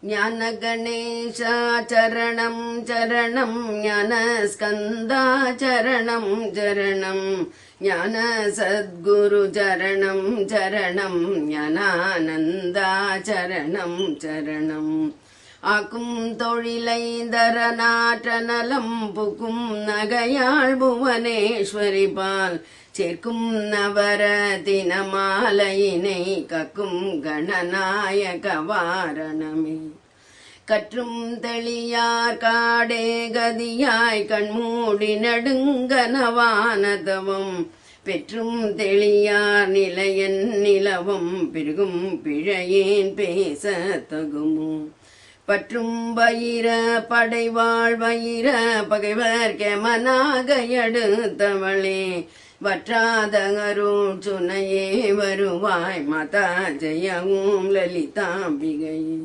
ஞான கணேசா சரணம் சரணம், ஞான ஸ்கந்தா சரணம் சரணம், ஞான சத்குரு சரணம் சரணம், ஞானானந்தா சரணம் சரணம். ஆக்கும் தொழிலை தரநாற்ற நலம் புக்கும் நகையாள் புவனேஸ்வரி பால் சேர்க்கும் நவரத்தின மாலையினை கக்கும் கணநாயக வாரணமே. கற்றும் தெளியார் காடே கதியாய் கண்மூடி நடுங்கனவானதவம் பெற்றும் தெளியார் நிலையன் நிலவும் பெருகும் பிழையேன் பேச தகுமோ. பற்றும் வயிற படைவாழ் வயிற பகைவர் கெமனாக எடுத்தவளே வற்றாத அருள் சுனையே வருவாய் மாதா ஜெயவும் லலிதாம்பிகையே.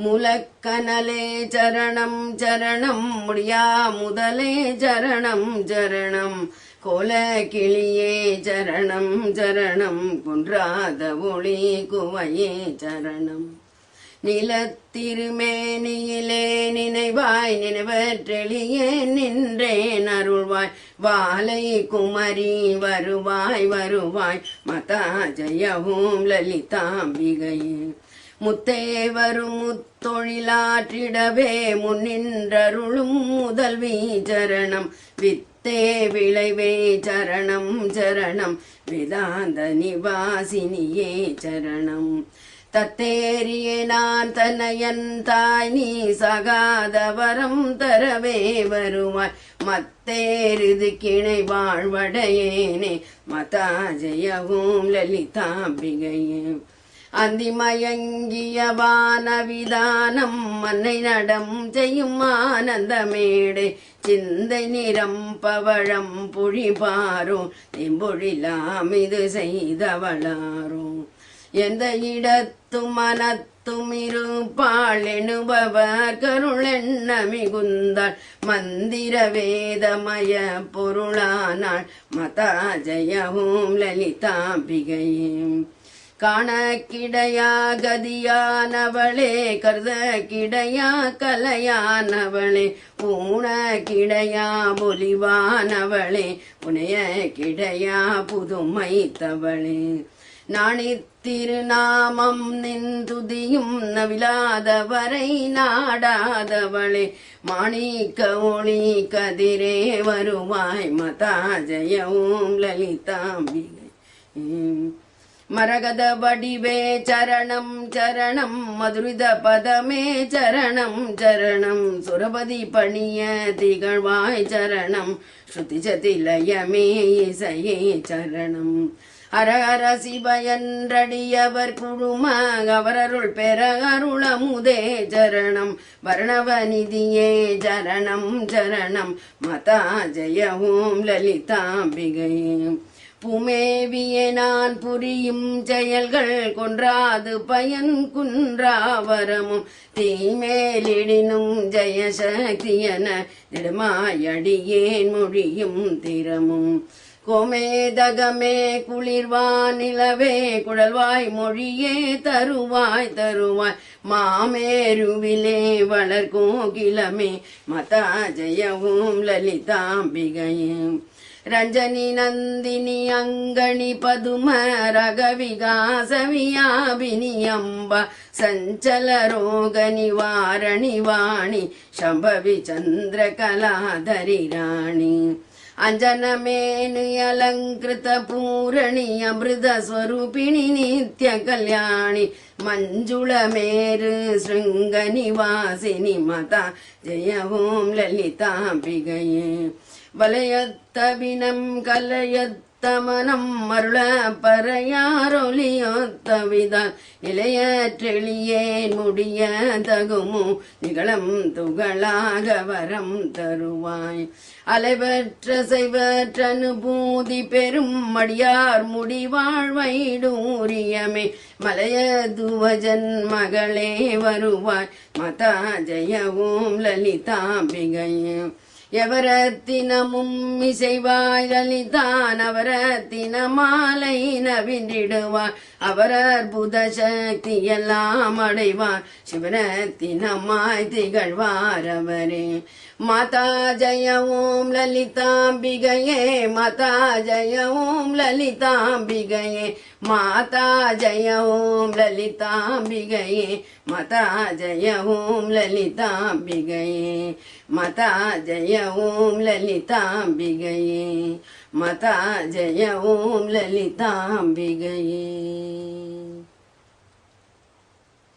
முலக்கனலே சரணம் சரணம், முடியா முதலே சரணம் சரணம், கோல கிளியே சரணம் சரணம், குன்றாத ஒளி குவையே சரணம். நிலத்திருமேனியிலே நினைவாய் நினைவற்றெளியே நின்றேன் அருள்வாய் வாலை குமரி வருவாய் வருவாய் மாதா ஜெயவும் லலிதாம்பிகையே. முத்தே வரும் முத்தொழிலாற்றிடவே முன்னின்றருளும் முதல்வி சரணம், வித்தே விளைவே சரணம் சரணம், வேதாந்த நிவாசினியே சரணம். தத்தேரியே நான் தனையன் தாய் நீ சகாத வரம் தரவே வருவாய் மத்தேருது கிணை வாழ்வடையேனே மாதா ஜெயவும் லலிதாம்பிகையே. அந்திமயங்கிய வானவிதானம் மன்னை நடம் செய்யும் ஆனந்தமேடை சிந்தை நிறம் பவழம் புழிபாரோ தெம்பொழிலாம் இது செய்தவளாரோ. எந்த இடத்தும் மனத்தும் இருப்பாள் எனுபவர் கருளெண்ண மிகுந்தாள் மந்திர வேதமய பொருளானாள் மாதா ஜெயவும் லலிதாம்பிகையே. காண கிடையா கதியானவளே கருத கிடையா கலையானவளே பூண கிடையா பொலிவானவளே புனைய கிடையா புதுமைத்தவளே. நாணித்திருநாமம் நின்றுதியும் நவிலாதவரை நாடாதவளே மாணிக்க ஒளி கதிரே வருவாய் மாதா ஜெயவும் லலிதாம்பிகை. மரகத வடிவே சரணம் சரணம், மதுரித பதமே சரணம் சரணம், சுரபதி பணிய திகழ்வாய் சரணம், ஸ்ருதி சதிலயமே இசையே சரணம். ஹர ஹர சிவ என்றடியவர் குழும அவரருள் பெற அருளமுதே சரணம், வர்ணவநிதியே சரணம் சரணம், மாதா ஜெயவும் லலிதாம்பிகையே. பூமேவியே நான் புரியும் செயல்கள் கொன்றாது பயன் குன்றாவரமும் தீமேலிடினும் ஜெயசக்தியன திடமாயடியேன் மொழியும் திறமும். கோமேதகமே குளிர்வானிலவே குழல்வாய் மொழியே தருவாய் தருவாய் மாமேருவிலே வளர்கோகிலமே மாதா ஜெயவும் லலிதாம்பிகையே. ரஞ்சனி நந்தினி அங்கணி பதும ரகவிகாச வியாபினி அம்ப சஞ்சல ரோக நிவாரணி வாணி சம்பவி சந்திர கலாதரி ராணி. அஞ்சனமேனு அலங்கிருத பூரணி அமிர்த ஸ்வரூபிணி நித்ய கல்யாணி மஞ்சுள மேரு ஸ்ருங்க நிவாசினி மாதா ஜெயவும் லலிதாம்பிகையே. வலயத்தபினம் கலயத்தமனம் மருள பறையாரொலியொத்தவிதான் இளையற்றெளியேன் முடிய தகுமோ நிகழம் துகளாக வரம் தருவாய். அலைவற்ற செய்வற்ற அனுபூதி பெரும் மடியார் முடிவாழ்வைடூரியமே மலையதுவஜன் மகளே வருவாய் மாதா ஜெயவும் லலிதாம்பிகையே. எவரத்தினமும் இசைவாய் லலிதான் அவரத்தின மாலை நவின்றிடுவார் அவர் அற்புத சக்தி எல்லாம் அடைவார் சிவரத்தினமாய் திகழ்வார் அவரே மாதா ஜய ஓம் லலிதாம்பிகையே மாதா ஜய ஓம் லலிதாம்பிகையே மாதா ஜய ஓம் லலிதாம்பிகையே மாதா ஜய ஓம் லலிதாம்பிகையே மாதா ஜய ஓம் லலிதாம்பிகையே மாதா ஜய ஓம் லலிதாம்பிகையே.